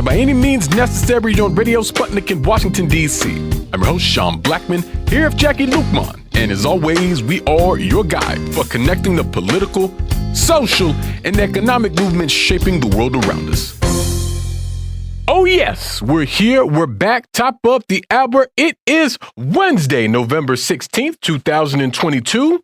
By Any Means Necessary on Radio Sputnik in Washington, D.C. I'm your host, Sean Blackman, here with Jackie Lukman. And as always, we are your guide for connecting the political, social, and economic movements shaping the world around us. Oh yes, we're here, we're back, top of the hour. It is Wednesday, November 16th, 2022.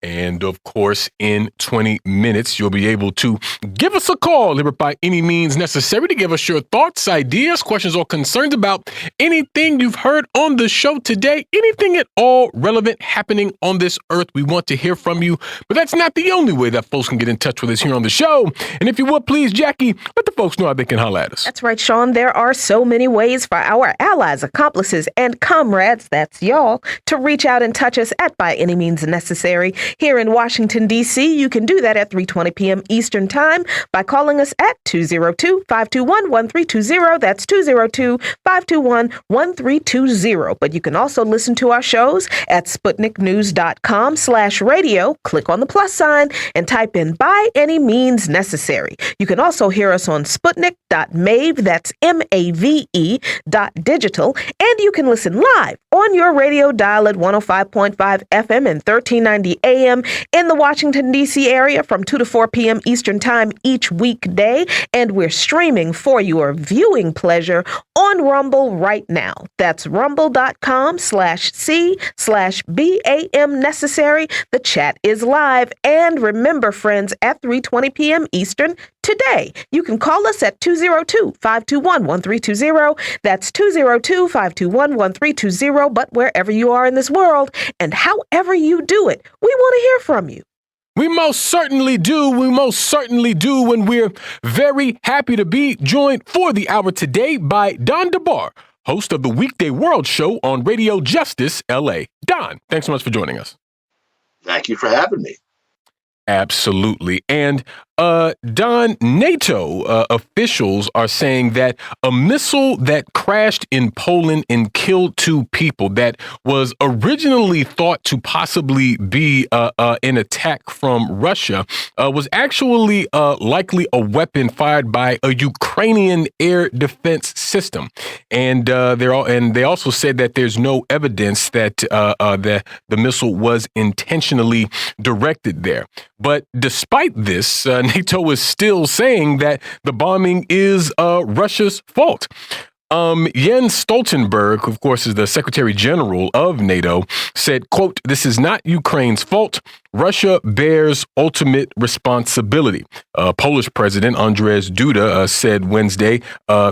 And of course, in 20 minutes, you'll be able to give us a call here by any means necessary to give us your thoughts, ideas, questions, or concerns about anything you've heard on the show today, anything at all relevant happening on this earth. We want to hear from you, but that's not the only way that folks can get in touch with us here on the show. And if you would, please, Jackie, let the folks know how they can holler at us. That's right, Sean. There are so many ways for our allies, accomplices, and comrades, that's y'all, to reach out and touch us at By Any Means Necessary. Here in Washington, D.C., you can do that at 3:20 p.m. Eastern Time by calling us at 202-521-1320. That's 202-521-1320. But you can also listen to our shows at SputnikNews.com/radio. Click on the plus sign and type in By Any Means Necessary. You can also hear us on Sputnik.mave, that's MAVE.digital, and you can listen live on your radio dial at 105.5 FM and 1390 AM in the Washington, D.C. area from 2 to 4 p.m. Eastern Time each weekday. And we're streaming for your viewing pleasure on Rumble right now. That's rumble.com/C/BAM necessary. The chat is live. And remember, friends, at 3:20 p.m. Eastern today, you can call us at 202-521-1320. That's 202-521-1320. But wherever you are in this world and however you do it, we want to hear from you. We most certainly do. We most certainly do. And we're very happy to be joined for the hour today by Don DeBar, host of the Weekday World Show on Radio Justice LA. Don, thanks so much for joining us. Thank you for having me. Absolutely. And Don, NATO officials are saying that a missile that crashed in Poland and killed 2 people that was originally thought to possibly be an attack from Russia was actually likely a weapon fired by a Ukrainian air defense system. And they also said that there's no evidence that the missile was intentionally directed there. But despite this, NATO is still saying that the bombing is Russia's fault. Jens Stoltenberg, of course, is the Secretary General of NATO, said, quote, "This is not Ukraine's fault. Russia bears ultimate responsibility." Polish President Andrzej Duda said Wednesday,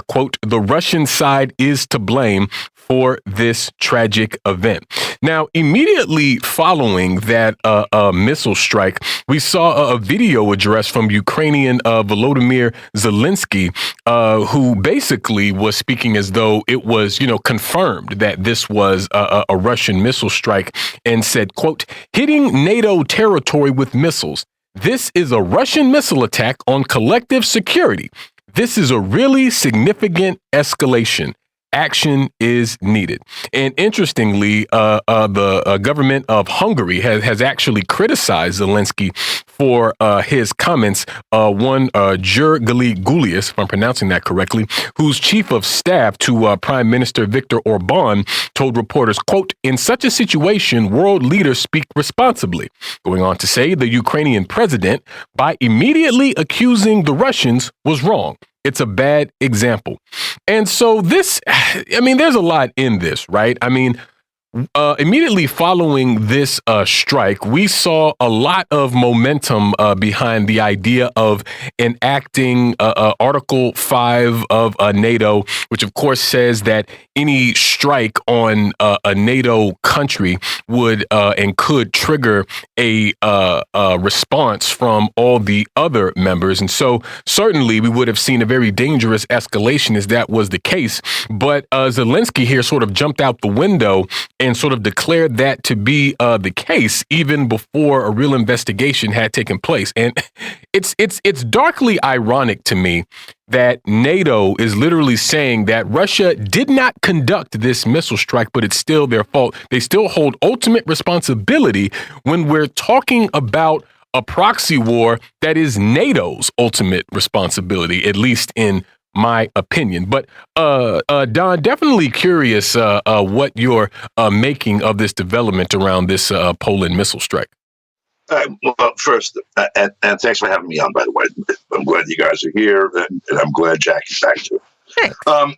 quote, "The Russian side is to blame for this tragic event." Now, immediately following that missile strike, we saw a video address from Ukrainian Volodymyr Zelensky, who basically was speaking as though it was, confirmed that this was a Russian missile strike, and said, quote, "Hitting NATO territory with missiles. This is a Russian missile attack on collective security. This is a really significant escalation. Action is needed." And interestingly, the government of Hungary has actually criticized Zelensky for his comments. One Gergely Gulius, if I'm pronouncing that correctly, who's chief of staff to Prime Minister Viktor Orban, told reporters, quote, "In such a situation, world leaders speak responsibly," going on to say the Ukrainian president, by immediately accusing the Russians, was wrong. It's a bad example. And so there's a lot in this, right? Immediately following this strike, we saw a lot of momentum behind the idea of enacting Article 5 of NATO, which of course says that any strike on a NATO country would and could trigger a response from all the other members. And so certainly we would have seen a very dangerous escalation as that was the case. But Zelensky here sort of jumped out the window and sort of declared that to be the case even before a real investigation had taken place. And it's darkly ironic to me that NATO is literally saying that Russia did not conduct this missile strike, but it's still their fault. They still hold ultimate responsibility when we're talking about a proxy war that is NATO's ultimate responsibility, at least in my opinion. But Don, definitely curious what you're making of this development around this Poland missile strike. Well, first, and thanks for having me on, by the way. I'm glad you guys are here, and I'm glad Jackie's back too. Thanks. On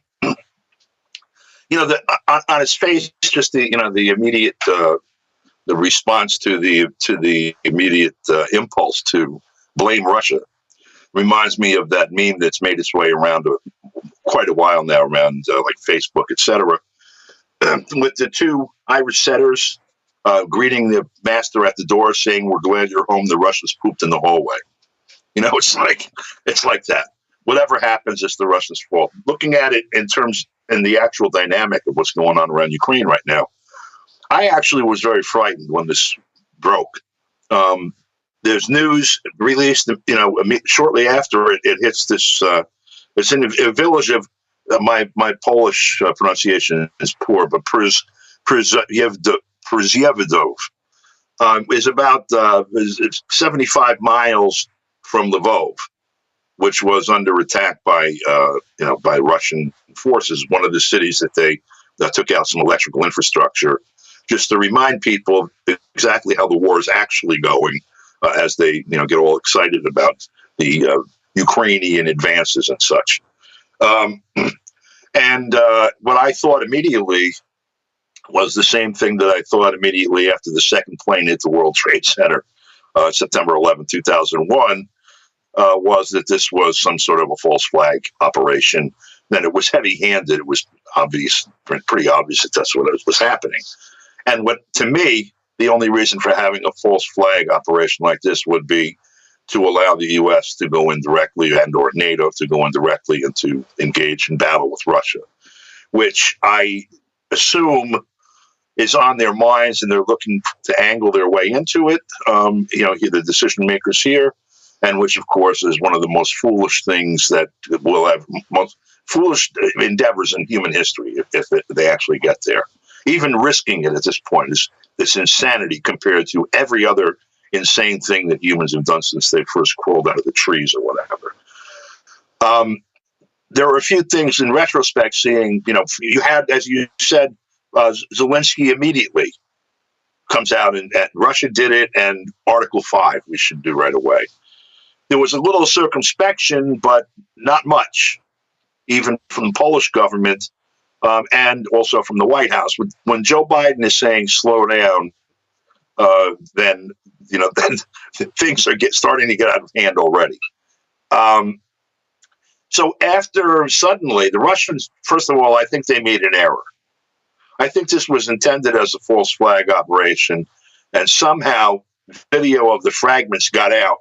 its face, just the immediate the response to the immediate impulse to blame Russia reminds me of that meme that's made its way around quite a while now, around like Facebook, etc., with the two Irish setters greeting the master at the door, saying, "We're glad you're home. The Russians pooped in the hallway." It's like that. Whatever happens, it's the Russians' fault. Looking at it in the actual dynamic of what's going on around Ukraine right now, I actually was very frightened when this broke. There's news released, shortly after it hits this. It's in a village of my Polish pronunciation is poor, but Przyjawiedów is about 75 miles from Lvov, which was under attack by Russian forces. One of the cities that they took out some electrical infrastructure, just to remind people exactly how the war is actually going, as they get all excited about the Ukrainian advances and such. And what I thought immediately was the same thing that I thought immediately after the second plane hit the World Trade Center, September 11, 2001, was that this was some sort of a false flag operation. Then it was heavy-handed. It was pretty obvious that that's what was happening. And to me, the only reason for having a false flag operation like this would be to allow the U.S. to go in directly and/or NATO to go in directly and to engage in battle with Russia, which I assume is on their minds, and they're looking to angle their way into it. The decision makers here, and which, of course, is one of the most foolish things that will have most foolish endeavors in human history if they actually get there. Even risking it at this point is this insanity compared to every other insane thing that humans have done since they first crawled out of the trees or whatever. There are a few things in retrospect seeing, you had, as you said, Zelensky immediately comes out and Russia did it, and Article 5 we should do right away. There was a little circumspection, but not much, even from the Polish government and also from the White House. When Joe Biden is saying slow down, then things are starting to get out of hand already. So after suddenly, the Russians, first of all, I think they made an error. I think this was intended as a false flag operation, and somehow video of the fragments got out,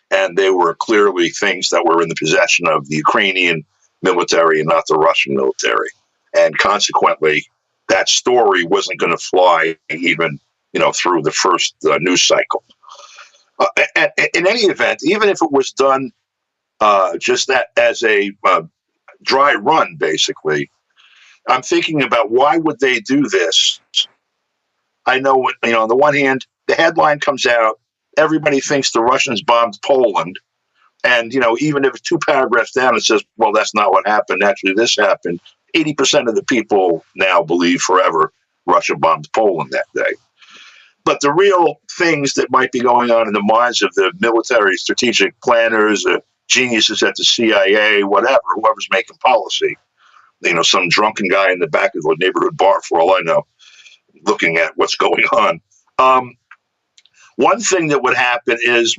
and they were clearly things that were in the possession of the Ukrainian military and not the Russian military. And consequently, that story wasn't going to fly even, through the first news cycle. In any event, even if it was done just that as a dry run, basically, I'm thinking about why would they do this? I know, on the one hand, the headline comes out, everybody thinks the Russians bombed Poland. And, even if 2 paragraphs down, it says, well, that's not what happened. Actually, this happened. 80% of the people now believe forever Russia bombed Poland that day. But the real things that might be going on in the minds of the military strategic planners, geniuses at the CIA, whatever, whoever's making policy, some drunken guy in the back of the neighborhood bar, for all I know, looking at what's going on. One thing that would happen is,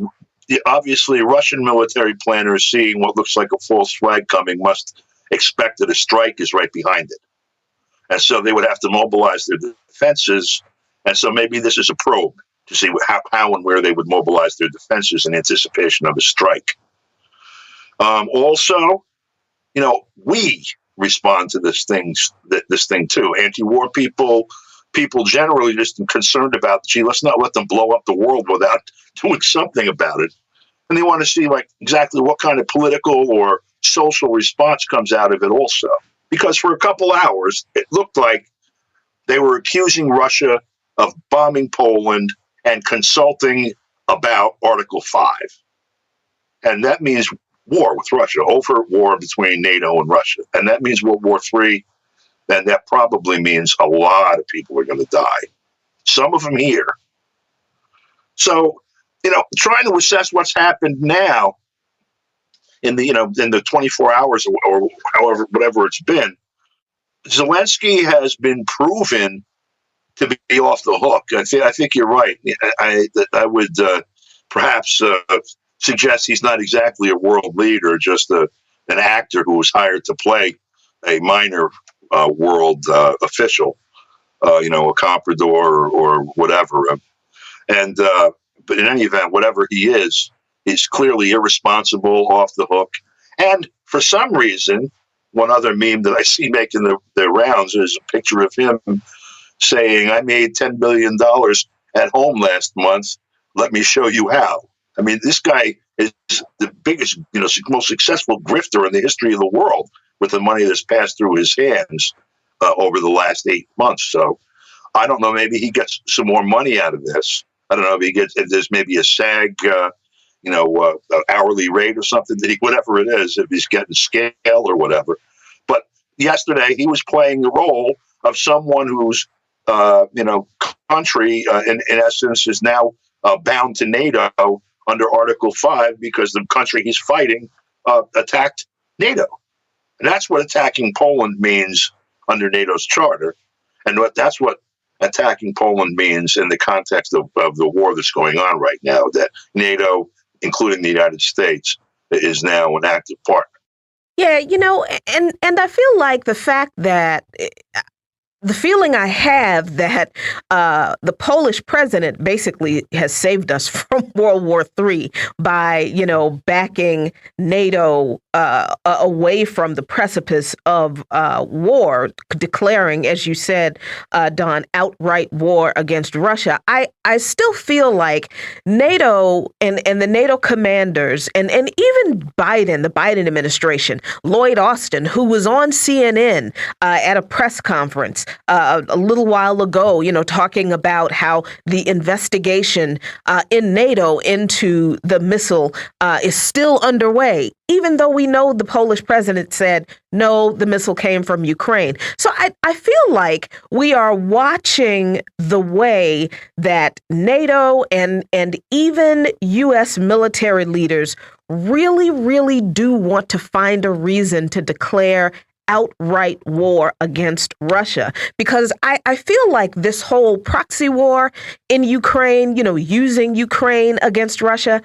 obviously, Russian military planners seeing what looks like a false flag coming must expect that a strike is right behind it. And so they would have to mobilize their defenses. And so maybe this is a probe to see how and where they would mobilize their defenses in anticipation of a strike. Also, we respond to this thing too. Anti-war people generally just concerned about, let's not let them blow up the world without doing something about it. And they want to see exactly what kind of political or social response comes out of it also. Because for a couple hours, it looked like they were accusing Russia of bombing Poland and consulting about Article 5. And that means war with Russia, overt war between NATO and Russia. And that means World War III. Then that probably means a lot of people are going to die. Some of them here. So, trying to assess what's happened now in the 24 hours or however, whatever it's been, Zelensky has been proven to be off the hook. I think you're right. I would perhaps suggest he's not exactly a world leader, just an actor who was hired to play a minor world official, a comprador or whatever. But in any event, whatever he is, he's clearly irresponsible, off the hook. And for some reason, one other meme that I see making the rounds is a picture of him saying, "I made $10 billion at home last month. Let me show you how." I mean, this guy is the biggest, most successful grifter in the history of the world with the money that's passed through his hands over the last 8 months. So I don't know, maybe he gets some more money out of this. I don't know if there's maybe a SAG, hourly rate or something, whatever it is, if he's getting scale or whatever. But yesterday he was playing the role of someone whose, country, in essence, is now bound to NATO under Article 5 because the country he's fighting attacked NATO. And that's what attacking Poland means under NATO's charter. And that's what attacking Poland means in the context of the war that's going on right now, that NATO, including the United States, is now an active partner. Yeah, and I feel like the fact that the feeling I have that the Polish president basically has saved us from World War III by, backing NATO away from the precipice of war, declaring, as you said, Don, outright war against Russia. I still feel like NATO and the NATO commanders and even Biden, the Biden administration, Lloyd Austin, who was on CNN at a press conference a little while ago, talking about how the investigation in NATO into the missile is still underway, even though we know the Polish president said, no, the missile came from Ukraine. So I feel like we are watching the way that NATO and even U.S. military leaders really, really do want to find a reason to declare outright war against Russia, because I feel like this whole proxy war in Ukraine, using Ukraine against Russia,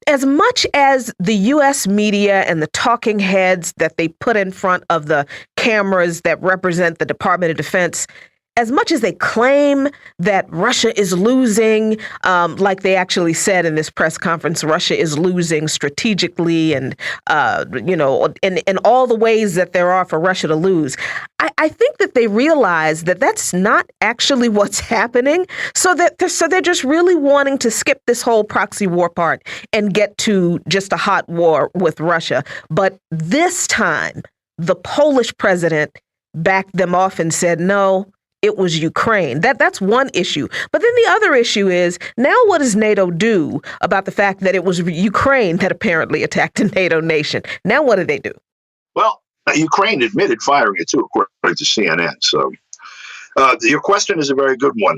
as much as the U.S. media and the talking heads that they put in front of the cameras that represent the Department of Defense, as much as they claim that Russia is losing, like they actually said in this press conference, Russia is losing strategically and, in all the ways that there are for Russia to lose, I think that they realize that that's not actually what's happening. So they're just really wanting to skip this whole proxy war part and get to just a hot war with Russia. But this time, the Polish president backed them off and said, no, it was Ukraine. That's one issue. But then the other issue is, now what does NATO do about the fact that it was Ukraine that apparently attacked a NATO nation? Now what do they do? Well, Ukraine admitted firing it too, according to CNN. So your question is a very good one.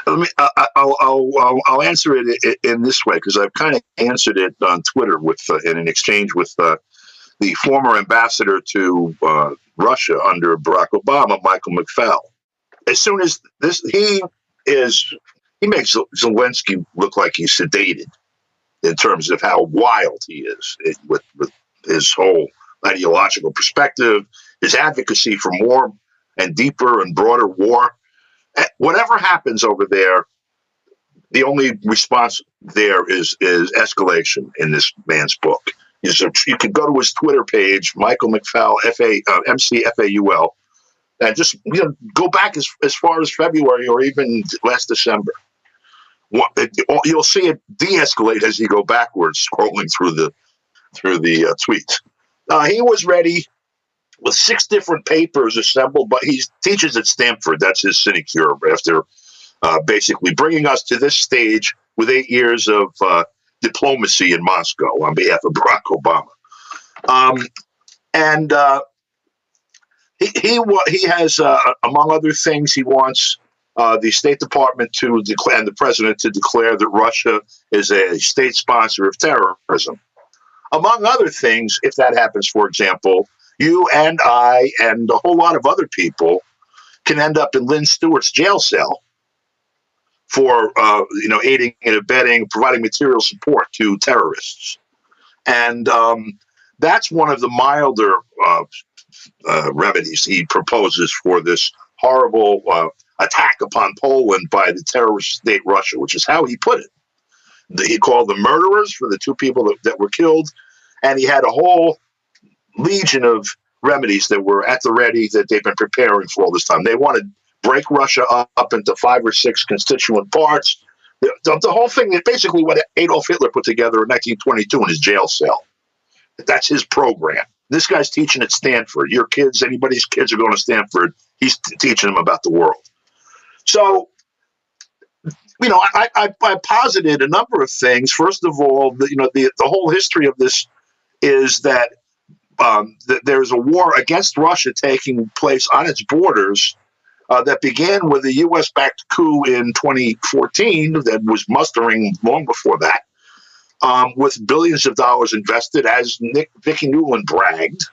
I'll answer it in this way, because I've kind of answered it on Twitter in an exchange with the former ambassador to Russia under Barack Obama, Michael McFaul. As soon as he makes Zelensky look like he's sedated in terms of how wild he is with his whole ideological perspective, his advocacy for more and deeper and broader war. Whatever happens over there, the only response there is escalation in this man's book. You can go to his Twitter page, Michael McFaul, MCFAUL, and just go back as far as February or even last December. You'll see it de-escalate as you go backwards, scrolling through the tweets. He was ready with 6 different papers assembled, but he teaches at Stanford. That's his sinecure after basically bringing us to this stage with 8 years of diplomacy in Moscow on behalf of Barack Obama. He has, among other things, he wants the State Department to declare and the president to declare that Russia is a state sponsor of terrorism. Among other things, if that happens, for example, you and I and a whole lot of other people can end up in Lynn Stewart's jail cell for aiding and abetting, providing material support to terrorists. And that's one of the milder remedies he proposes for this horrible attack upon Poland by the terrorist state Russia, which is how he put it. He called them murderers for the two people that were killed, and he had a whole legion of remedies that were at the ready that they've been preparing for all this time. They want to break Russia up into 5 or 6 constituent parts. The whole thing is basically what Adolf Hitler put together in 1922 in his jail cell. That's his program. This guy's teaching at Stanford. Your kids, anybody's kids are going to Stanford, he's teaching them about the world. So, I posited a number of things. First of all, the whole history of this is that there's a war against Russia taking place on its borders that began with a U.S.-backed coup in 2014 that was mustering long before that, with billions of dollars invested, as Vicki Nuland bragged,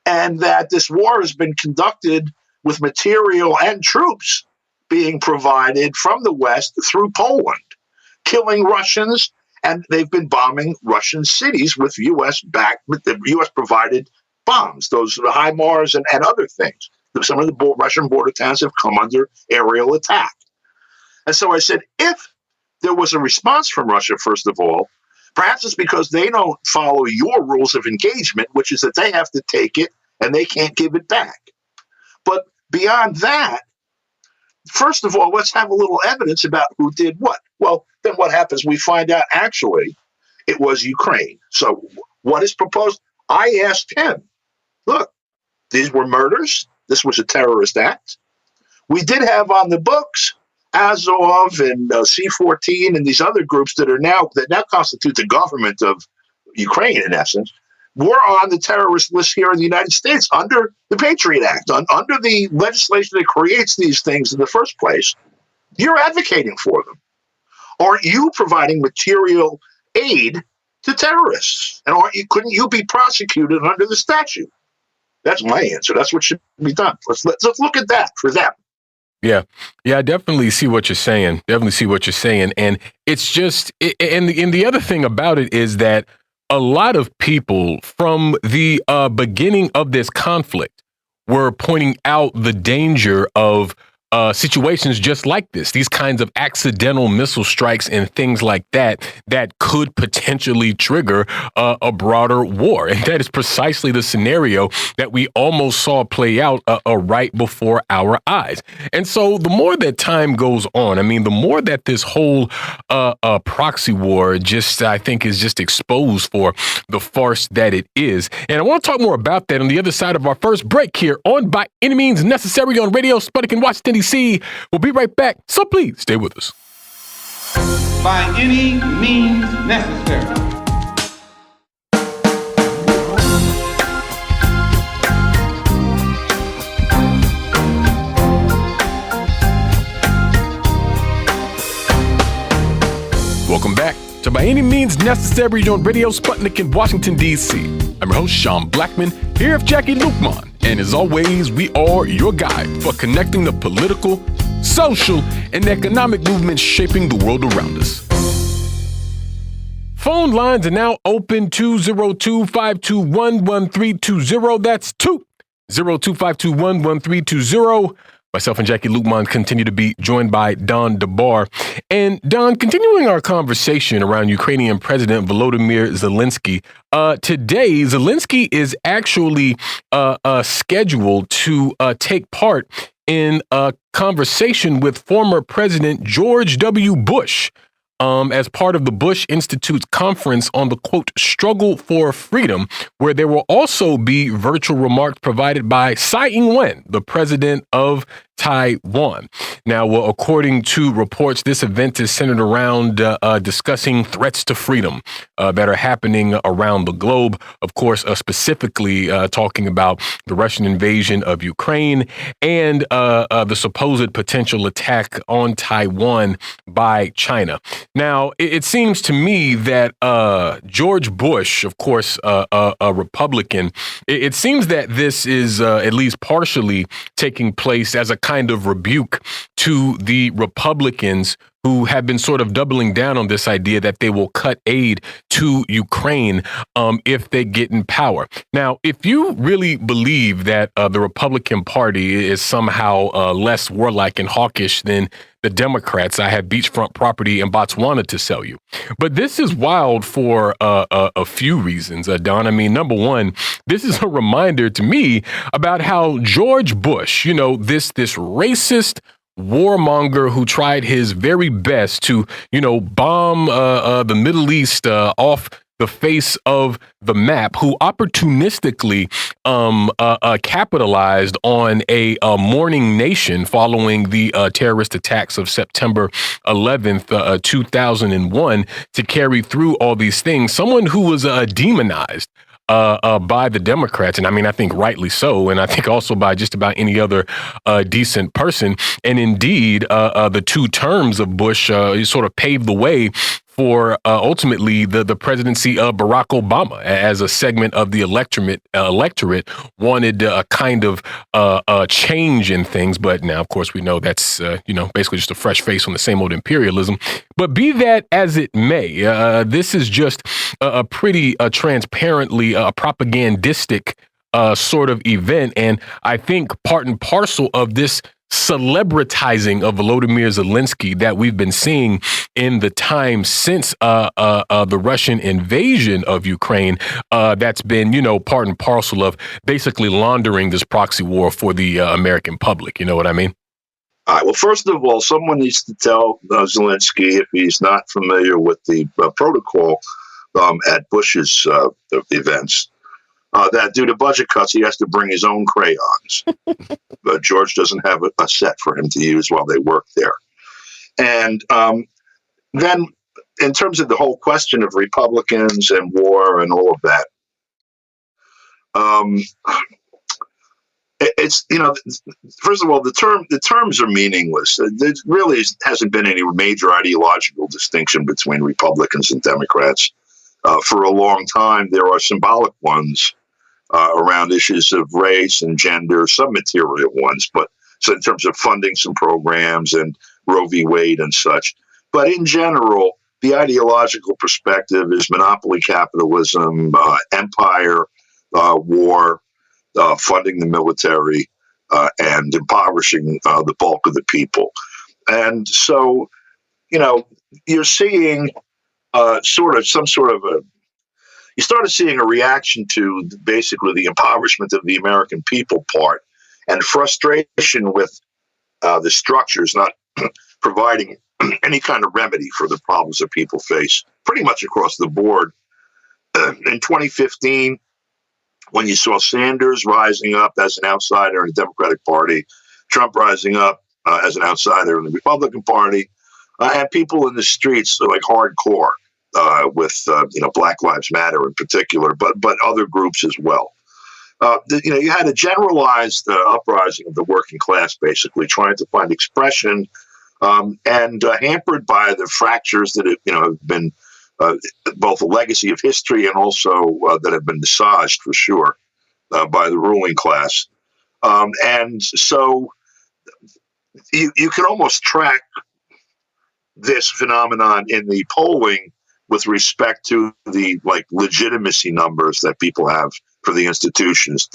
and that this war has been conducted with material and troops being provided from the West through Poland, killing Russians, and they've been bombing Russian cities with U.S.-provided bombs, those HIMARS and other things. Some of the Russian border towns have come under aerial attack. And so I said, if there was a response from Russia, first of all, perhaps it's because they don't follow your rules of engagement, which is that they have to take it and they can't give it back. But beyond that, first of all, let's have a little evidence about who did what. Well, then what happens? We find out actually it was Ukraine. So what is proposed? I asked him, look, these were murders. This was a terrorist act. We did have on the books Azov and C-14 and these other groups that now constitute the government of Ukraine, in essence, were on the terrorist list here in the United States under the Patriot Act, under the legislation that creates these things in the first place. You're advocating for them. Aren't you providing material aid to terrorists? And couldn't you be prosecuted under the statute? That's my answer. That's what should be done. Let's look at that for them. Yeah, I definitely see what you're saying. And it's just, and the other thing about it is that a lot of people from the beginning of this conflict were pointing out the danger of situations just like this, these kinds of accidental missile strikes and things like that could potentially trigger a broader war. And that is precisely the scenario that we almost saw play out right before our eyes. And so the more that time goes on, I mean, the more that this whole proxy war I think is just exposed for the farce that it is. And I want to talk more about that on the other side of our first break here on By Any Means Necessary on Radio Sputnik in Washington, D.C. We'll be right back, so please stay with us. By any means necessary. Welcome back to By Any Means Necessary on Radio Sputnik in Washington, D.C. I'm your host, Sean Blackman, here with Jackie Lukman. And as always, we are your guide for connecting the political, social, and economic movements shaping the world around us. Phone lines are now open 202-521-1320. That's 202-521-1320. Myself and Jackie Lukman continue to be joined by Don DeBar. And Don, continuing our conversation around Ukrainian President Volodymyr Zelensky, today Zelensky is actually scheduled to take part in a conversation with former President George W. Bush as part of the Bush Institute's conference on the, quote, struggle for freedom, where there will also be virtual remarks provided by Tsai Ing-wen, the president of Taiwan. Now, according to reports, this event is centered around discussing threats to freedom that are happening around the globe. Of course, specifically talking about the Russian invasion of Ukraine and the supposed potential attack on Taiwan by China. Now, it seems to me that George Bush, of course, a Republican, it seems that this is at least partially taking place as a kind of rebuke to the Republicans who have been sort of doubling down on this idea that they will cut aid to Ukraine if they get in power. Now, if you really believe that the Republican Party is somehow less warlike and hawkish than the Democrats, I have beachfront property in Botswana to sell you. But this is wild for a few reasons, Don. I mean, number one, this is a reminder to me about how George Bush, this racist warmonger who tried his very best to, bomb the Middle East off the face of the map, who opportunistically capitalized on a mourning nation following the terrorist attacks of September 11th, 2001, to carry through all these things. Someone who was demonized by the Democrats. And I mean, I think rightly so. And I think also by just about any other decent person. And indeed, the 2 terms of Bush sort of paved the way for ultimately the presidency of Barack Obama, as a segment of the electorate wanted a kind of change in things. But now, of course, we know that's, basically just a fresh face on the same old imperialism. But be that as it may, this is just a pretty transparently propagandistic sort of event. And I think part and parcel of this celebritizing of Volodymyr Zelensky that we've been seeing in the time since the Russian invasion of Ukraine, that's been, part and parcel of basically laundering this proxy war for the American public. You know what I mean? All right. Well, first of all, someone needs to tell Zelensky, if he's not familiar with the protocol at Bush's events, that due to budget cuts, he has to bring his own crayons. But George doesn't have a set for him to use while they work there. And then in terms of the whole question of Republicans and war and all of that, it's, first of all, the terms are meaningless. There really hasn't been any major ideological distinction between Republicans and Democrats. For a long time, there are symbolic ones around issues of race and gender, some material ones, but so in terms of funding some programs and Roe v. Wade and such. But in general, the ideological perspective is monopoly capitalism, empire, war, funding the military, and impoverishing the bulk of the people. And so, you're seeing you started seeing a reaction to basically the impoverishment of the American people part and frustration with the structures not providing any kind of remedy for the problems that people face pretty much across the board. In 2015, when you saw Sanders rising up as an outsider in the Democratic Party, Trump rising up as an outsider in the Republican Party, and people in the streets like hardcore with Black Lives Matter in particular, but other groups as well. You had a generalized uprising of the working class, basically trying to find expression, and hampered by the fractures that have been both a legacy of history and also that have been massaged for sure by the ruling class. And so you can almost track this phenomenon in the polling with respect to the legitimacy numbers that people have for the institutions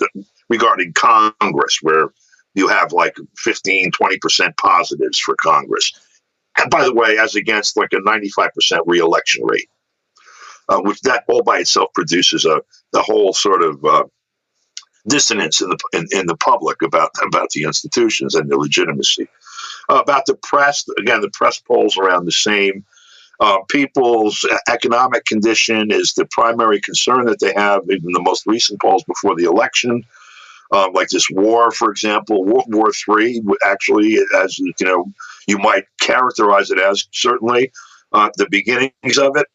regarding Congress, where you have 15-20% positives for Congress. And by the way, as against a 95% reelection rate, which that all by itself produces the whole sort of dissonance in the public about the institutions and their legitimacy. About the press, again, the press polls around the same. People's economic condition is the primary concern that they have, even the most recent polls before the election. like this war, for example, World War III, actually, as you might characterize it as, certainly, the beginnings of it.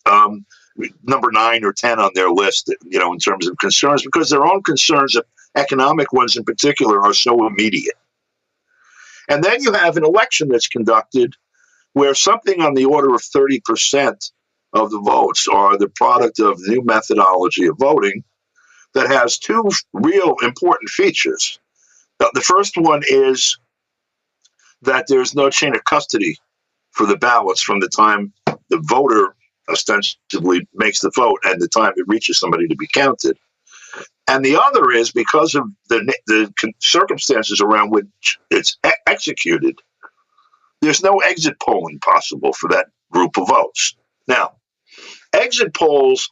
Number 9 or 10 on their list, in terms of concerns, because their own concerns, economic ones in particular, are so immediate. And then you have an election that's conducted where something on the order of 30% of the votes are the product of new methodology of voting that has two real important features. The first one is that there's no chain of custody for the ballots from the time the voter ostensibly makes the vote and the time it reaches somebody to be counted. And the other is because of the circumstances around which it's executed, there's no exit polling possible for that group of votes. Now, exit polls,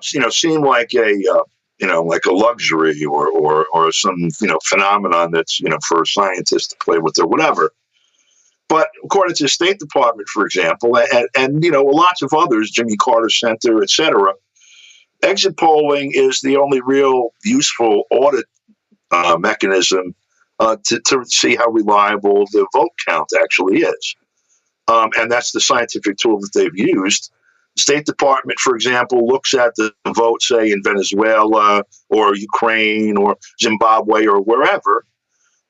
seem like like a luxury or some phenomenon that's for scientists to play with or whatever. But according to the State Department, for example, and lots of others, Jimmy Carter Center, et cetera, exit polling is the only real useful audit mechanism to see how reliable the vote count actually is. And that's the scientific tool that they've used. The State Department, for example, looks at the vote, say, in Venezuela or Ukraine or Zimbabwe or wherever,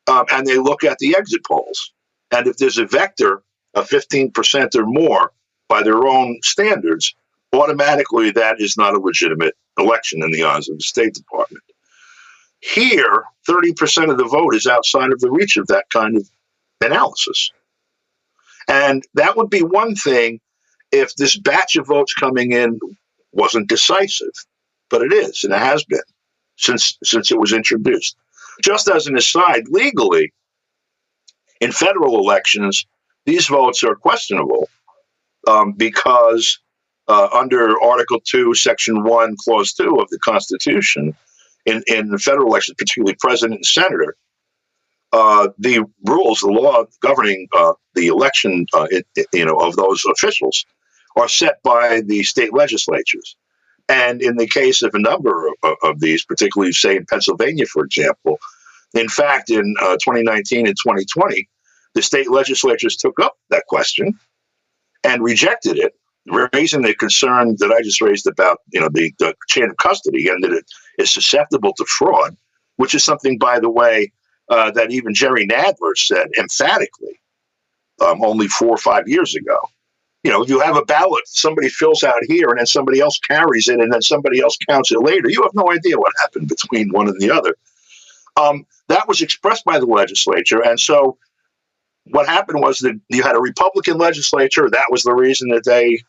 and they look at the exit polls. And if there's a vector of 15% or more by their own standards, automatically that is not a legitimate election in the eyes of the State Department. Here, 30% of the vote is outside of the reach of that kind of analysis. And that would be one thing if this batch of votes coming in wasn't decisive. But it is, and it has been since it was introduced. Just as an aside, legally, in federal elections, these votes are questionable because under Article 2, Section 1, Clause 2 of the Constitution, in the federal elections, particularly president and senator, the rules, the law governing the election, of those officials are set by the state legislatures. And in the case of a number of these, particularly, say, in Pennsylvania, for example, in fact, in 2019 and 2020, the state legislatures took up that question and rejected it, raising the concern that I just raised about, the chain of custody and that it is susceptible to fraud, which is something, by the way, that even Jerry Nadler said emphatically only 4 or 5 years ago. If you have a ballot, somebody fills out here and then somebody else carries it and then somebody else counts it later, you have no idea what happened between one and the other. That was expressed by the legislature. And so what happened was that you had a Republican legislature. That was the reason that they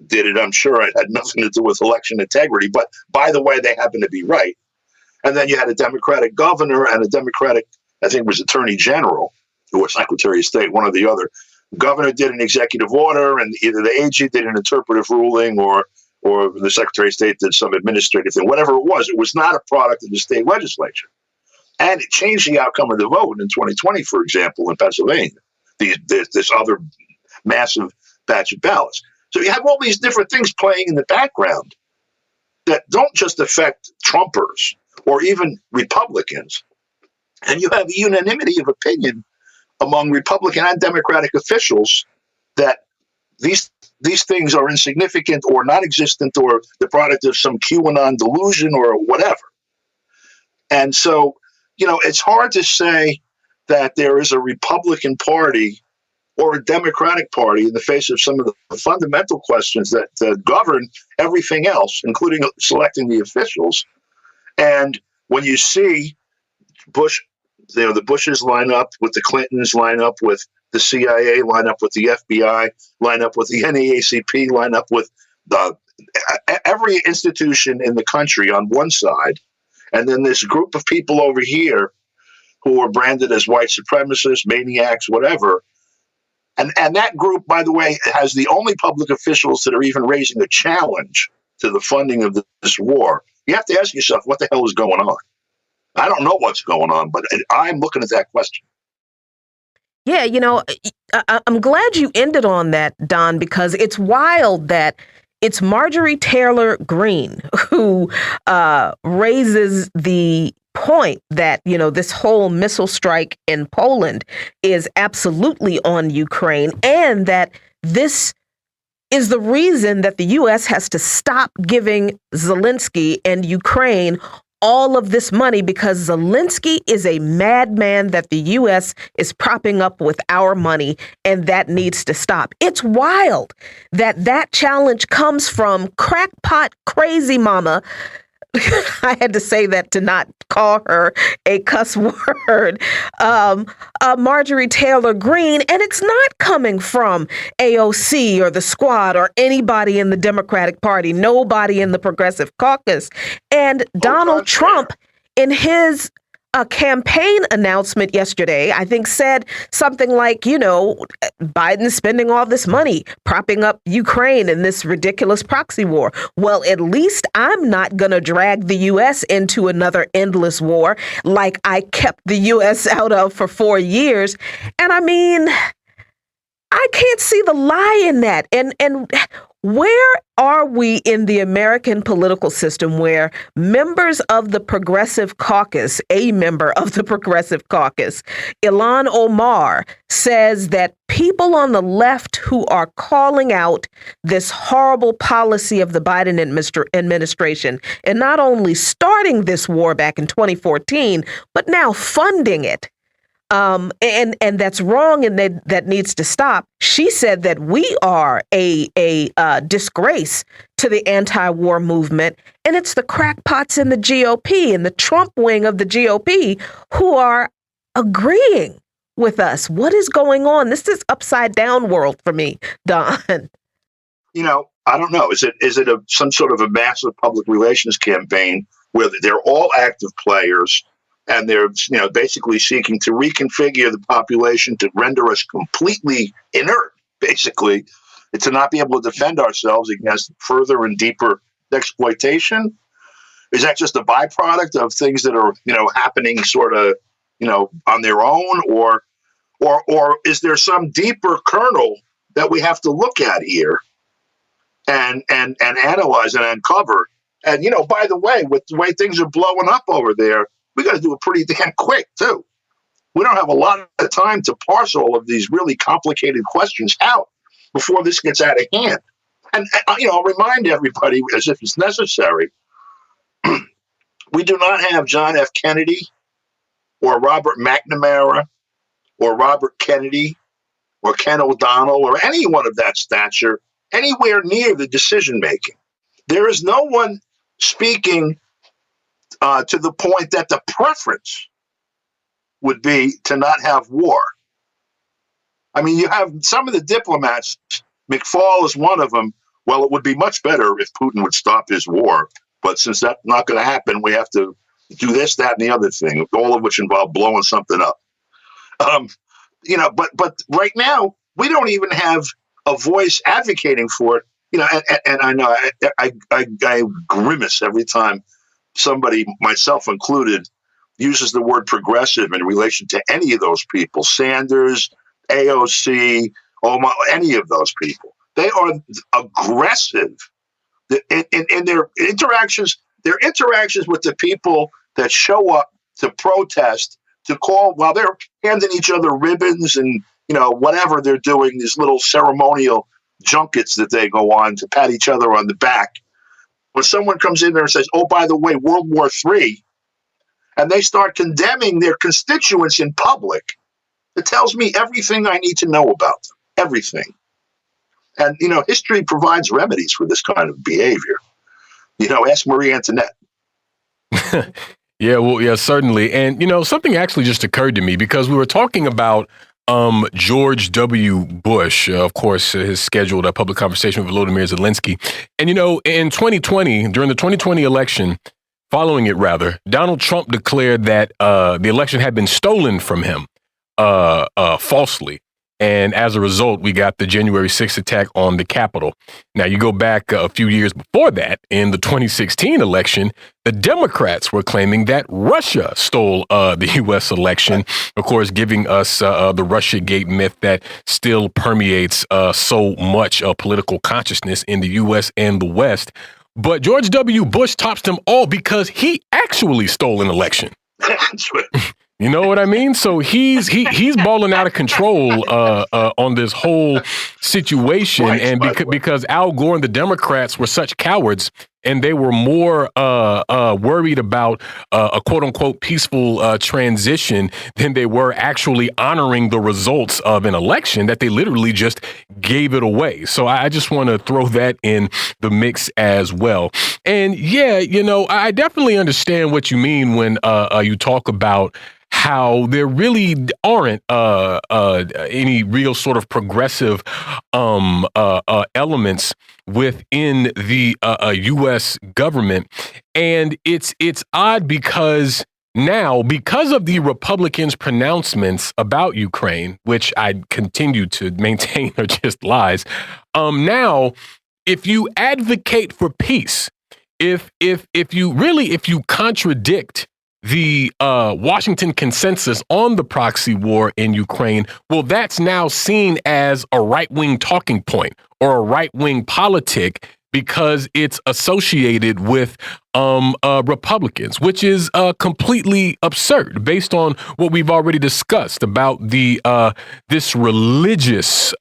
did it. I'm sure it had nothing to do with election integrity. But by the way, they happened to be right. And then you had a Democratic governor and a Democratic, I think it was Attorney General, or Secretary of State, one or the other. Governor did an executive order, and either the AG did an interpretive ruling or the Secretary of State did some administrative thing. Whatever it was not a product of the state legislature. And it changed the outcome of the vote in 2020, for example, in Pennsylvania, this other massive batch of ballots. So you have all these different things playing in the background that don't just affect Trumpers or even Republicans. And you have a unanimity of opinion among Republican and Democratic officials that these things are insignificant or non-existent or the product of some QAnon delusion or whatever. And so, it's hard to say that there is a Republican Party or a Democratic Party in the face of some of the fundamental questions that govern everything else, including selecting the officials. And when you see Bush, the Bushes line up with the Clintons, line up with the CIA, line up with the FBI, line up with the NAACP, line up with every institution in the country on one side, and then this group of people over here who are branded as white supremacists, maniacs, whatever. And that group, by the way, has the only public officials that are even raising a challenge to the funding of this war. You have to ask yourself, what the hell is going on? I don't know what's going on, but I'm looking at that question. Yeah, I'm glad you ended on that, Don, because it's wild that it's Marjorie Taylor Greene who raises the point that, this whole missile strike in Poland is absolutely on Ukraine, and that this is the reason that the U.S. has to stop giving Zelensky and Ukraine all of this money, because Zelensky is a madman that the U.S. is propping up with our money, and that needs to stop. It's wild that challenge comes from crackpot crazy mama. I had to say that to not call her a cuss word, Marjorie Taylor Greene, and it's not coming from AOC or the Squad or anybody in the Democratic Party, nobody in the Progressive Caucus. And Donald Trump, in his campaign announcement yesterday, I think said something like, Biden's spending all this money propping up Ukraine in this ridiculous proxy war. Well, at least I'm not going to drag the U.S. into another endless war like I kept the U.S. out of for 4 years. And I mean, I can't see the lie in that. And where are we in the American political system where members of the Progressive Caucus, a member of the Progressive Caucus, Ilhan Omar, says that people on the left who are calling out this horrible policy of the Biden administration and not only starting this war back in 2014, but now funding it, and that's wrong, and that needs to stop. She said that we are a disgrace to the anti-war movement, and it's the crackpots in the GOP and the Trump wing of the GOP who are agreeing with us. What is going on? This is upside down world for me, Don. I don't know. Is it some sort of a massive public relations campaign where they're all active players? And they're, basically seeking to reconfigure the population to render us completely inert, basically, and to not be able to defend ourselves against further and deeper exploitation? Is that just a byproduct of things that are, happening sort of, on their own, or is there some deeper kernel that we have to look at here and analyze and uncover? And, by the way, with the way things are blowing up over there, we got to do it pretty damn quick, too. We don't have a lot of time to parse all of these really complicated questions out before this gets out of hand. And I'll remind everybody, as if it's necessary, we do not have John F. Kennedy or Robert McNamara or Robert Kennedy or Ken O'Donnell or anyone of that stature anywhere near the decision-making. There is no one speaking to the point that the preference would be to not have war. I mean, you have some of the diplomats, McFaul is one of them. Well, it would be much better if Putin would stop his war. But since that's not going to happen, we have to do this, that, and the other thing, all of which involve blowing something up. But right now, we don't even have a voice advocating for it. And I know I grimace every time somebody, myself included, uses the word progressive in relation to any of those people, Sanders, AOC, any of those people. They are aggressive in their interactions. Their interactions with the people that show up to protest, to call, while they're handing each other ribbons and, whatever they're doing, these little ceremonial junkets that they go on to pat each other on the back. When someone comes in there and says, oh, by the way, World War III, and they start condemning their constituents in public, it tells me everything I need to know about them, everything. And, history provides remedies for this kind of behavior. Ask Marie Antoinette. Yeah, certainly. And, something actually just occurred to me because we were talking about George W. Bush, of course, his scheduled a public conversation with Volodymyr Zelensky. And, in 2020, during the 2020 election, following it rather, Donald Trump declared that the election had been stolen from him falsely. And as a result, we got the January 6th attack on the Capitol. Now, you go back a few years before that, in the 2016 election, the Democrats were claiming that Russia stole the U.S. election, of course, giving us the Russiagate myth that still permeates so much political consciousness in the U.S. and the West. But George W. Bush tops them all because he actually stole an election. That's what. You know what I mean? So he's balling out of control on this whole situation, Right, and because Al Gore and the Democrats were such cowards, and they were more worried about a quote unquote peaceful transition than they were actually honoring the results of an election, that they literally just gave it away. So I just want to throw that in the mix as well. And yeah, you know, I definitely understand what you mean when you talk about how there really aren't any real sort of progressive elements within the U.S. government. And it's odd because now, because of the Republicans' pronouncements about Ukraine, which I continue to maintain are just lies, now, if you advocate for peace, if you contradict the Washington consensus on the proxy war in Ukraine, well, that's now seen as a right-wing talking point or a right-wing politic because it's associated with Republicans, which is completely absurd based on what we've already discussed about the this religious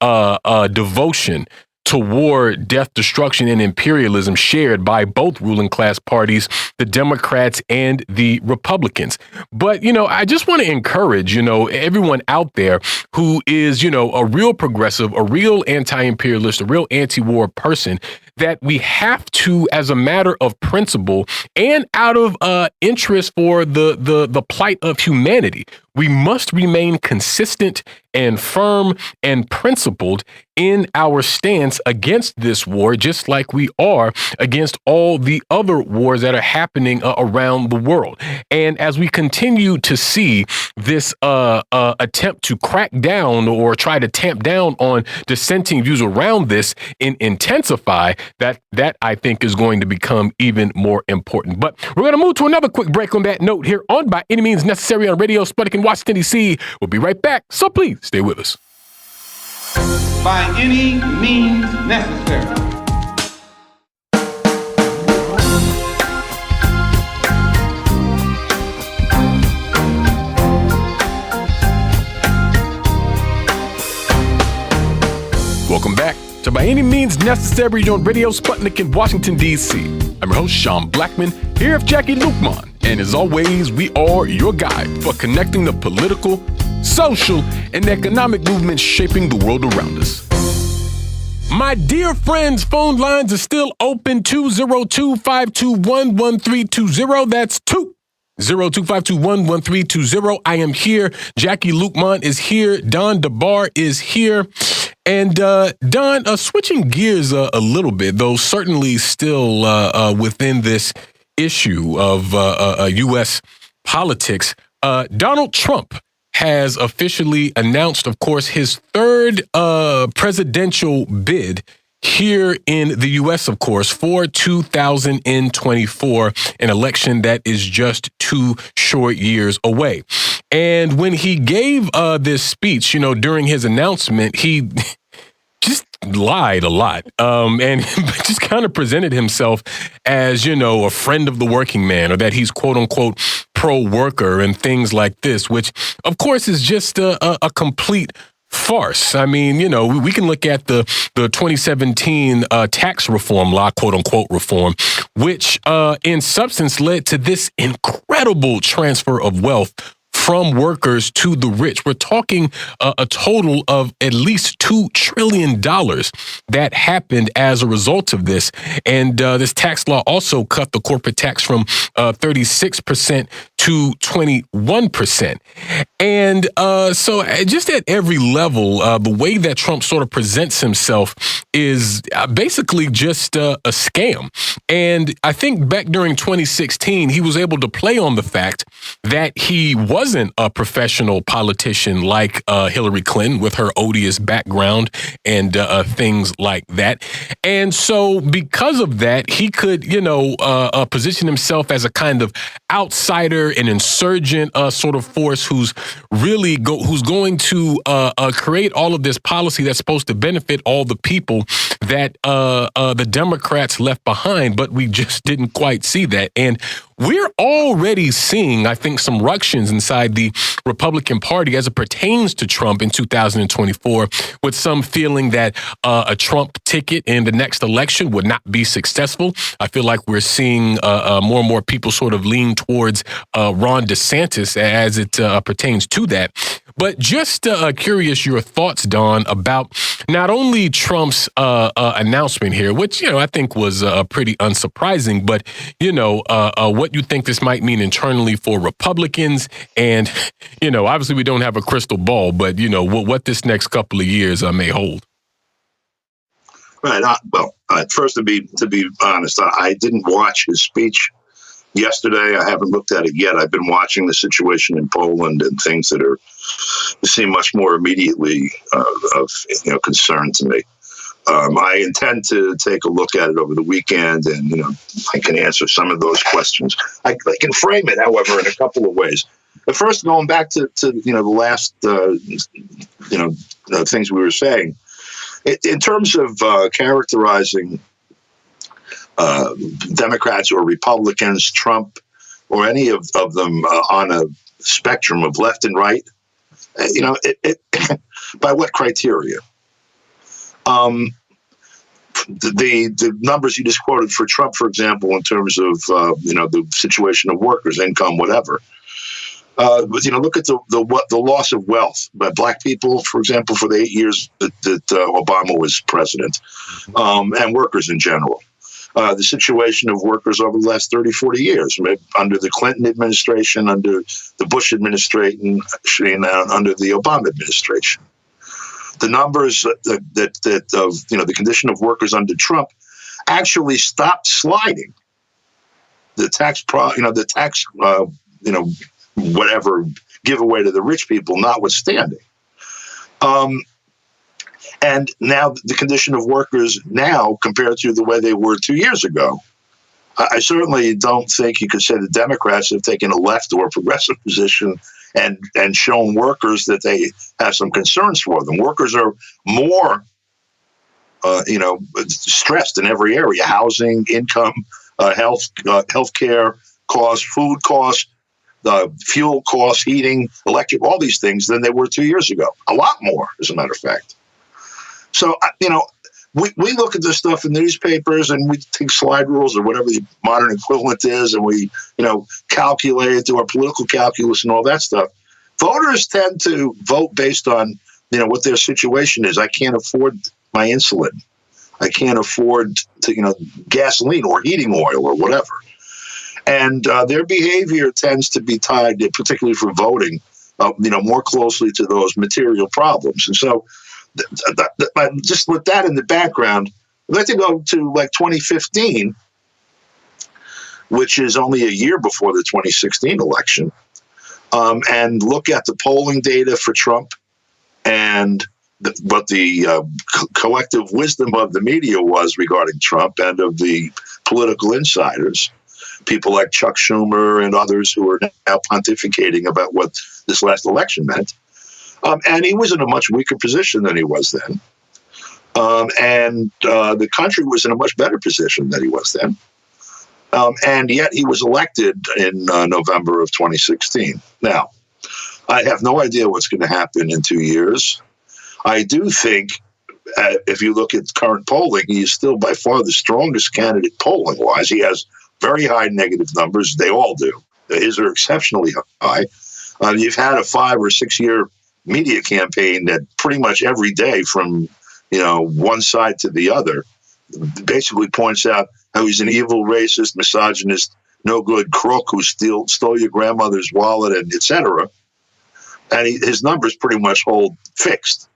devotion toward death, destruction, and imperialism shared by both ruling class parties, the Democrats and the Republicans. But, you know, I just want to encourage, you know, everyone out there who is, you know, a real progressive, a real anti-imperialist, a real anti-war person, that we have to, as a matter of principle and out of interest for the plight of humanity, we must remain consistent and firm and principled in our stance against this war, just like we are against all the other wars that are happening around the world. And as we continue to see this attempt to crack down or try to tamp down on dissenting views around this and intensify, that I think is going to become even more important. But we're going to move to another quick break on that note here on By Any Means Necessary on Radio Sputnik in Washington, D.C. We'll be right back, so please stay with us. By any means necessary. Welcome back to By Any Means Necessary on Radio Sputnik in Washington, D.C. I'm your host, Sean Blackman, here with Jackie Lukman. And as always, we are your guide for connecting the political, social, and economic movements shaping the world around us. My dear friends, phone lines are still open, 202-521-1320. That's 202-521-1320. I am here. Jackie Lukman is here. Don DeBar is here. And Don, switching gears a little bit, though certainly still within this issue of U.S. politics, Donald Trump has officially announced, of course, his third presidential bid here in the U.S., of course, for 2024, an election that is just 2 short years away. And when he gave this speech, you know, during his announcement, he just lied a lot and just kind of presented himself as, you know, a friend of the working man, or that he's quote unquote pro-worker and things like this, which of course is just a complete farce. I mean, you know, we can look at the 2017 tax reform law, quote unquote reform, which in substance led to this incredible transfer of wealth from workers to the rich. We're talking a total of at least $2 trillion that happened as a result of this. And this tax law also cut the corporate tax from 36% to 21%. And so just at every level, the way that Trump sort of presents himself is basically just a scam. And I think back during 2016, he was able to play on the fact that he wasn't a professional politician like Hillary Clinton with her odious background and things like that. And so because of that, he could, you know, position himself as a kind of outsider, an insurgent sort of force who's really going to create all of this policy that's supposed to benefit all the people that the Democrats left behind, but we just didn't quite see that. And we're already seeing, I think, some ructions inside the Republican Party as it pertains to Trump in 2024, with some feeling that a Trump ticket in the next election would not be successful. I feel like we're seeing more and more people sort of lean towards Ron DeSantis as it pertains to that. But just curious your thoughts, Don, about not only Trump's announcement here, which, I think was pretty unsurprising, but, what you think this might mean internally for Republicans. And, obviously we don't have a crystal ball, but, what this next couple of years may hold. Right. First, to be honest, I didn't watch his speech yesterday. I haven't looked at it yet. I've been watching the situation in Poland and things that seem much more immediately of concern to me. I intend to take a look at it over the weekend, and I can answer some of those questions. I can frame it, however, in a couple of ways. But first, going back to the last things we were saying, in terms of characterizing Democrats or Republicans, Trump, or any of them on a spectrum of left and right, by what criteria? The numbers you just quoted for Trump, for example, in terms of the situation of workers, income, whatever. But look at the loss of wealth by Black people, for example, for the 8 years that Obama was president, and workers in general. The situation of workers over the last 30, 40 years, under the Clinton administration, under the Bush administration, and under the Obama administration. The numbers that the condition of workers under Trump actually stopped sliding. The tax whatever giveaway to the rich people notwithstanding. And now the condition of workers now compared to the way they were 2 years ago, I certainly don't think you could say the Democrats have taken a left or progressive position and shown workers that they have some concerns for them. Workers are more, stressed in every area: housing, income, healthcare costs, food costs, fuel costs, heating, electric, all these things than they were 2 years ago. A lot more, as a matter of fact. So, we look at this stuff in the newspapers and we take slide rules or whatever the modern equivalent is, and we, calculate it, do our political calculus and all that stuff. Voters tend to vote based on, what their situation is. I can't afford my insulin. I can't afford to, gasoline or heating oil or whatever. And their behavior tends to be tied, particularly for voting, more closely to those material problems. And so, just with that in the background, I'd like to go to 2015, which is only a year before the 2016 election, and look at the polling data for Trump and what the collective wisdom of the media was regarding Trump and of the political insiders, people like Chuck Schumer and others who are now pontificating about what this last election meant. And he was in a much weaker position than he was then. And the country was in a much better position than he was then. And yet he was elected in November of 2016. Now, I have no idea what's going to happen in 2 years. I do think, if you look at current polling, he is still by far the strongest candidate polling-wise. He has very high negative numbers. They all do. His are exceptionally high. You've had a 5 or 6 year media campaign that pretty much every day from, one side to the other basically points out how he's an evil, racist, misogynist, no good crook who stole your grandmother's wallet, and et cetera. And his numbers pretty much hold fixed.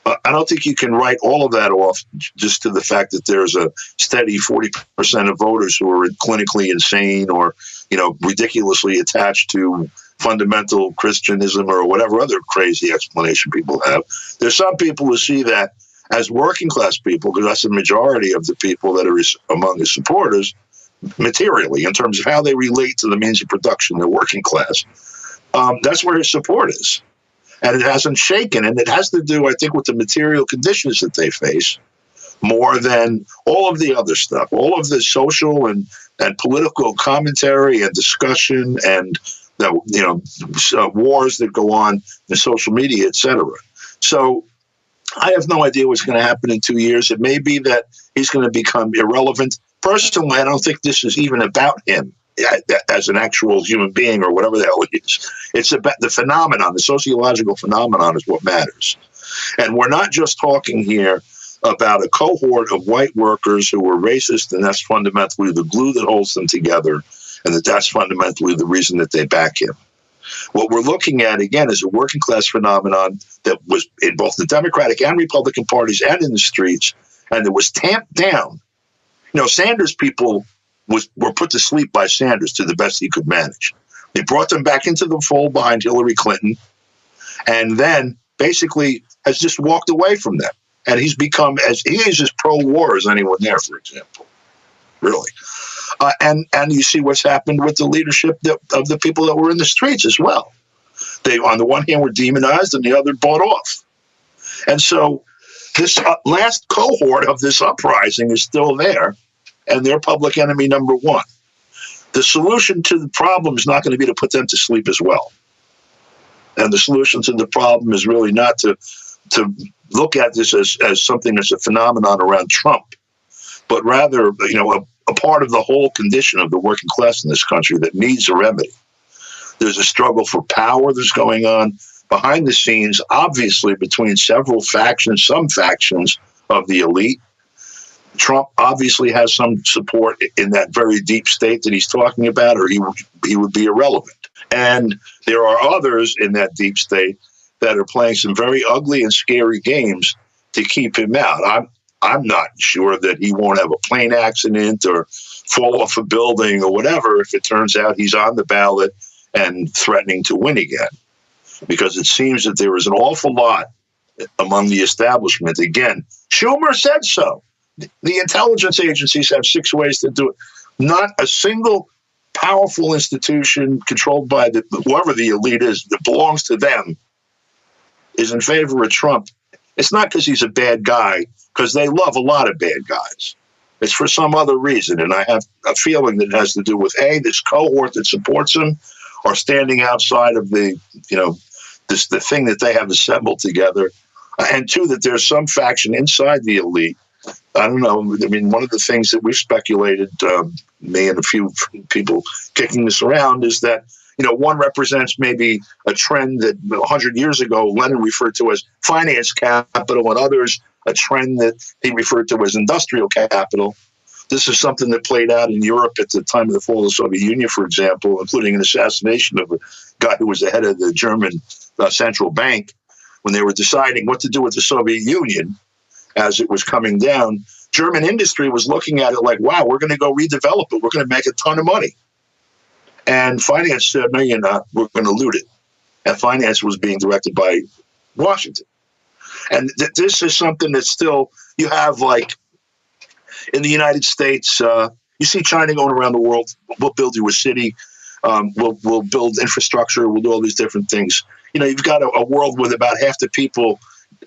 I don't think you can write all of that off just to the fact that there's a steady 40% of voters who are clinically insane or, ridiculously attached to fundamental Christianism or whatever other crazy explanation people have. There's some people who see that as working class people, because that's the majority of the people that are among his supporters, materially, in terms of how they relate to the means of production, they're working class. That's where his support is. And it hasn't shaken. And it has to do, I think, with the material conditions that they face. more than all of the other stuff, all of the social and political commentary and discussion and the wars that go on in social media, etc. So I have no idea what's going to happen in 2 years. It may be that he's going to become irrelevant. Personally, I don't think this is even about him as an actual human being or whatever the hell it is. It's about the phenomenon, the sociological phenomenon is what matters. And we're not just talking here about a cohort of white workers who were racist, and that's fundamentally the glue that holds them together, and that's fundamentally the reason that they back him. What we're looking at, again, is a working class phenomenon that was in both the Democratic and Republican parties and in the streets, and it was tamped down. Sanders people were put to sleep by Sanders to the best he could manage. They brought them back into the fold behind Hillary Clinton, and then basically has just walked away from them. And he is as pro-war as anyone there, for example, really. And you see what's happened with the leadership of the people that were in the streets as well. They, on the one hand, were demonized, and the other bought off. And so this last cohort of this uprising is still there, and they're public enemy number one. The solution to the problem is not going to be to put them to sleep as well. And the solution to the problem is really not to look at this as something that's a phenomenon around Trump, but rather, a part of the whole condition of the working class in this country that needs a remedy. There's a struggle for power that's going on behind the scenes, obviously between several factions, some factions of the elite. Trump obviously has some support in that very deep state that he's talking about, or he would be irrelevant. And there are others in that deep state that are playing some very ugly and scary games to keep him out. I'm not sure that he won't have a plane accident or fall off a building or whatever if it turns out he's on the ballot and threatening to win again. Because it seems that there is an awful lot among the establishment. Again, Schumer said so. The intelligence agencies have 6 ways to do it. Not a single powerful institution controlled by whoever the elite is that belongs to them is in favor of Trump. It's not because he's a bad guy, because they love a lot of bad guys. It's for some other reason, and I have a feeling that it has to do with, A, this cohort that supports him are standing outside of the thing that they have assembled together, and 2, that there's some faction inside the elite. I don't know. I mean, one of the things that we've speculated, me and a few people kicking this around, is that one represents maybe a trend that 100 years ago Lenin referred to as finance capital, and others a trend that he referred to as industrial capital. This is something that played out in Europe at the time of the fall of the Soviet Union, for example, including an assassination of a guy who was the head of the German central bank when they were deciding what to do with the Soviet Union as it was coming down. German industry was looking at it like, wow, we're going to go redevelop it. We're going to make a ton of money. And finance said, no, you're not. We're going to loot it. And finance was being directed by Washington. And this is something that still, you have like in the United States, you see China going around the world. We'll build you a city. We'll build infrastructure. We'll do all these different things. You've got a world with about half the people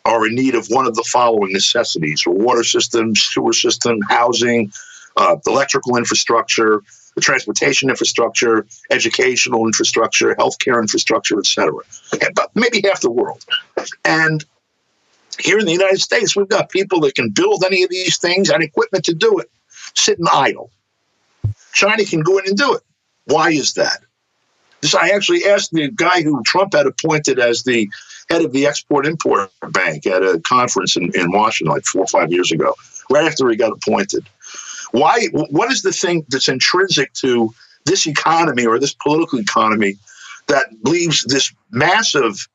are in need of one of the following necessities: or water system, sewer system, housing, electrical infrastructure, the transportation infrastructure, educational infrastructure, healthcare infrastructure, et cetera. But maybe half the world. And here in the United States, we've got people that can build any of these things and equipment to do it, sitting idle. China can go in and do it. Why is that? I actually asked the guy who Trump had appointed as the head of the Export-Import Bank at a conference in Washington like 4 or 5 years ago, right after he got appointed. What is the thing that's intrinsic to this economy or this political economy that leaves this massive,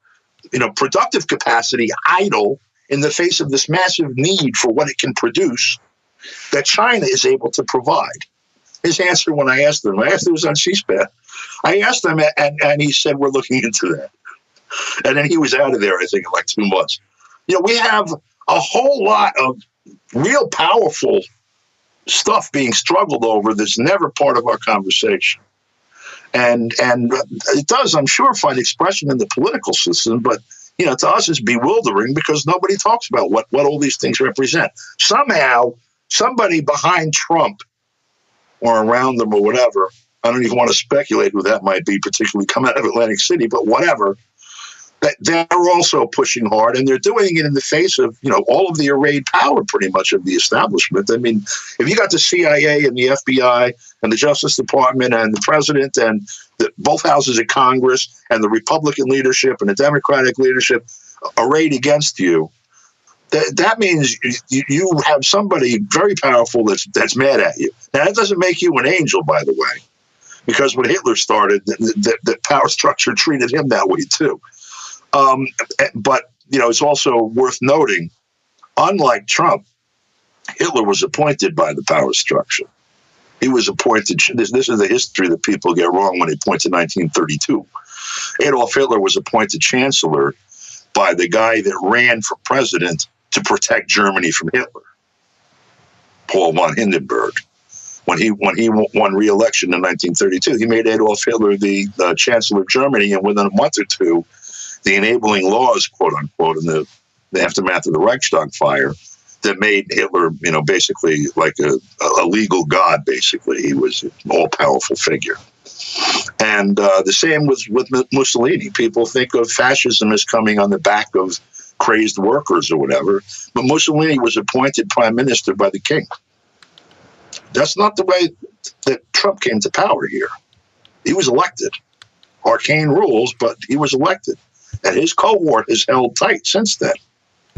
productive capacity idle in the face of this massive need for what it can produce that China is able to provide? His answer when I asked him it was on C-SPAN. I asked him, and he said, we're looking into that. And then he was out of there, I think, in like 2 months. We have a whole lot of real powerful stuff being struggled over that's never part of our conversation. And it does, I'm sure, find expression in the political system, but to us is bewildering because nobody talks about what all these things represent. Somehow, somebody behind Trump or around them or whatever, I don't even want to speculate who that might be, particularly coming out of Atlantic City, but whatever, that they're also pushing hard, and they're doing it in the face of, all of the arrayed power pretty much of the establishment. I mean, if you got the CIA and the FBI and the Justice Department and the president and both houses of Congress and the Republican leadership and the Democratic leadership arrayed against you, that means you have somebody very powerful that's mad at you. Now, that doesn't make you an angel, by the way, because when Hitler started, the power structure treated him that way too. But, it's also worth noting, unlike Trump, Hitler was appointed by the power structure. He was appointed. This is the history that people get wrong when they point to 1932. Adolf Hitler was appointed chancellor by the guy that ran for president to protect Germany from Hitler, Paul von Hindenburg. When he won re-election in 1932, he made Adolf Hitler the chancellor of Germany, and within a month or two, the enabling laws, quote unquote, in the aftermath of the Reichstag fire, that made Hitler, basically like a legal god. Basically, he was an all-powerful figure. And the same was with Mussolini. People think of fascism as coming on the back of crazed workers or whatever, but Mussolini was appointed prime minister by the king. That's not the way that Trump came to power here. He was elected. Arcane rules, but he was elected. And his cohort has held tight since then.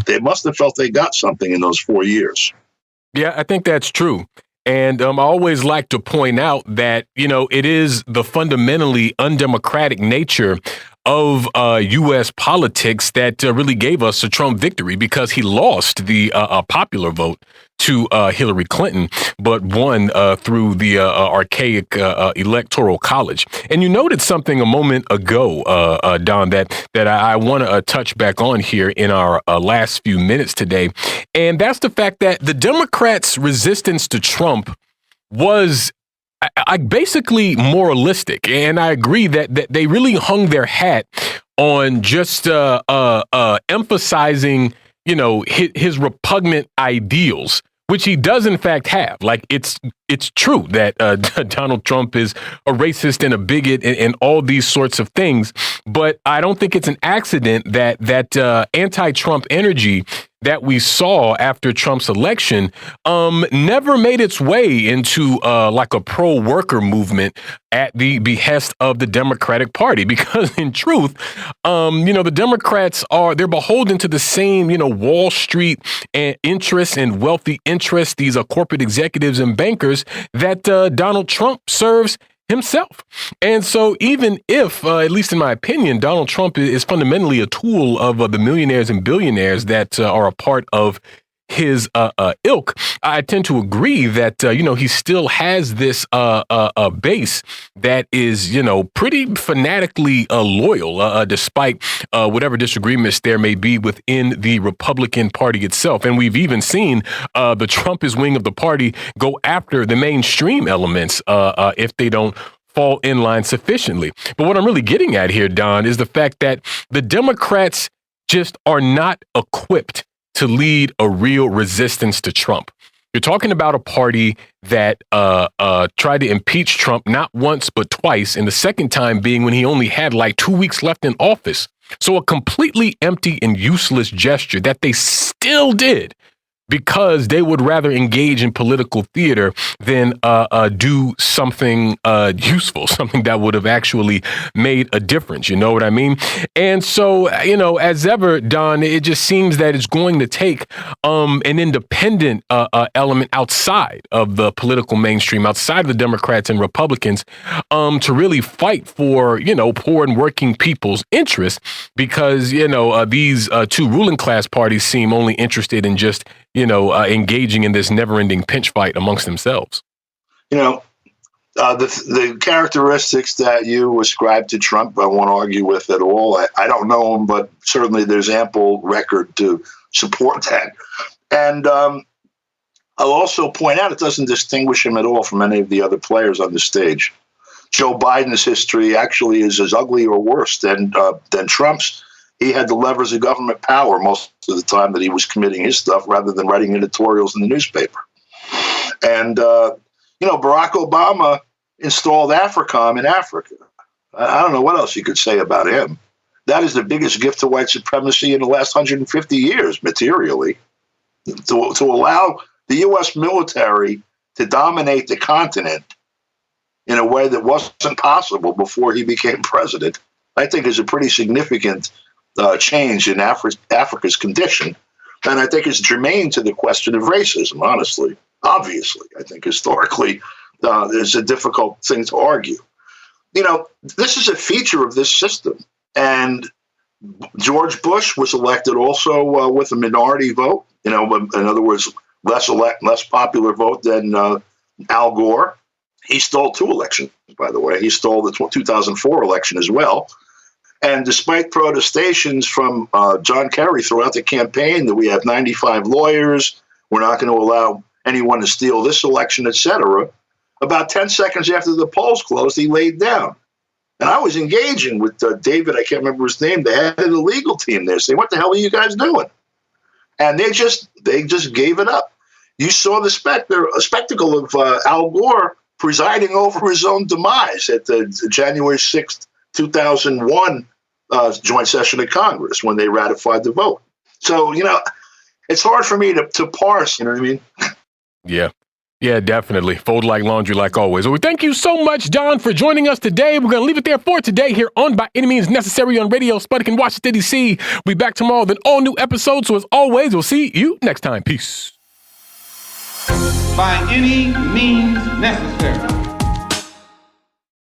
They must have felt they got something in those 4 years. Yeah, I think that's true. And I always like to point out that, it is the fundamentally undemocratic nature of U.S. politics that really gave us a Trump victory, because he lost the popular vote to Hillary Clinton, but won through the archaic electoral college. And you noted something a moment ago, Don, that I want to touch back on here in our last few minutes today. And that's the fact that the Democrats' resistance to Trump was basically moralistic. And I agree that they really hung their hat on just emphasizing, his repugnant ideals, which he does in fact have. Like, it's true that Donald Trump is a racist and a bigot and all these sorts of things. But I don't think it's an accident that anti-Trump energy that we saw after Trump's election never made its way into like a pro-worker movement at the behest of the Democratic Party. Because in truth, the Democrats they're beholden to the same, Wall Street interests and wealthy interests, these are corporate executives and bankers that Donald Trump serves himself. And so even if, at least in my opinion, Donald Trump is fundamentally a tool of the millionaires and billionaires that are a part of his ilk, I tend to agree that, he still has this base that is, pretty fanatically loyal, despite whatever disagreements there may be within the Republican Party itself. And we've even seen the Trumpist wing of the party go after the mainstream elements if they don't fall in line sufficiently. But what I'm really getting at here, Don, is the fact that the Democrats just are not equipped to lead a real resistance to Trump. You're talking about a party that tried to impeach Trump not once, but twice, and the second time being when he only had like 2 weeks left in office. So a completely empty and useless gesture that they still did because they would rather engage in political theater than do something useful, something that would have actually made a difference. You know what I mean? And so, as ever, Don, it just seems that it's going to take an independent element outside of the political mainstream, outside of the Democrats and Republicans, to really fight for, poor and working people's interests, because, these two ruling class parties seem only interested in just engaging in this never-ending pinch fight amongst themselves. The characteristics that you ascribe to Trump, I won't argue with at all. I don't know him, but certainly there's ample record to support that. And I'll also point out it doesn't distinguish him at all from any of the other players on the stage. Joe Biden's history actually is as ugly or worse than Trump's. he had the levers of government power most of the time that he was committing his stuff rather than writing editorials in the newspaper. And, Barack Obama installed AFRICOM in Africa. I don't know what else you could say about him. That is the biggest gift to white supremacy in the last 150 years, materially. To allow the U.S. military to dominate the continent in a way that wasn't possible before he became president, I think is a pretty significant change in Africa's condition. And I think it's germane to the question of racism, honestly. Obviously, I think historically, it's a difficult thing to argue. This is a feature of this system. And George Bush was elected also with a minority vote, in other words, less popular vote than Al Gore. He stole 2 elections, by the way. He stole the 2004 election as well. And despite protestations from John Kerry throughout the campaign that we have 95 lawyers, we're not going to allow anyone to steal this election, etc., about 10 seconds after the polls closed, he laid down. And I was engaging with David, I can't remember his name, the head of the legal team there, saying, what the hell are you guys doing? And they just gave it up. You saw the spectacle of Al Gore presiding over his own demise at the January 6th, 2001 joint session of Congress when they ratified the vote. So, it's hard for me to parse, you know what I mean? Yeah, definitely. Fold like laundry, like always. Well, we thank you so much, Don, for joining us today. We're going to leave it there for today here on By Any Means Necessary on Radio Sputnik in Washington, D.C. We'll be back tomorrow with an all-new episode. So as always, we'll see you next time. Peace. By any means necessary.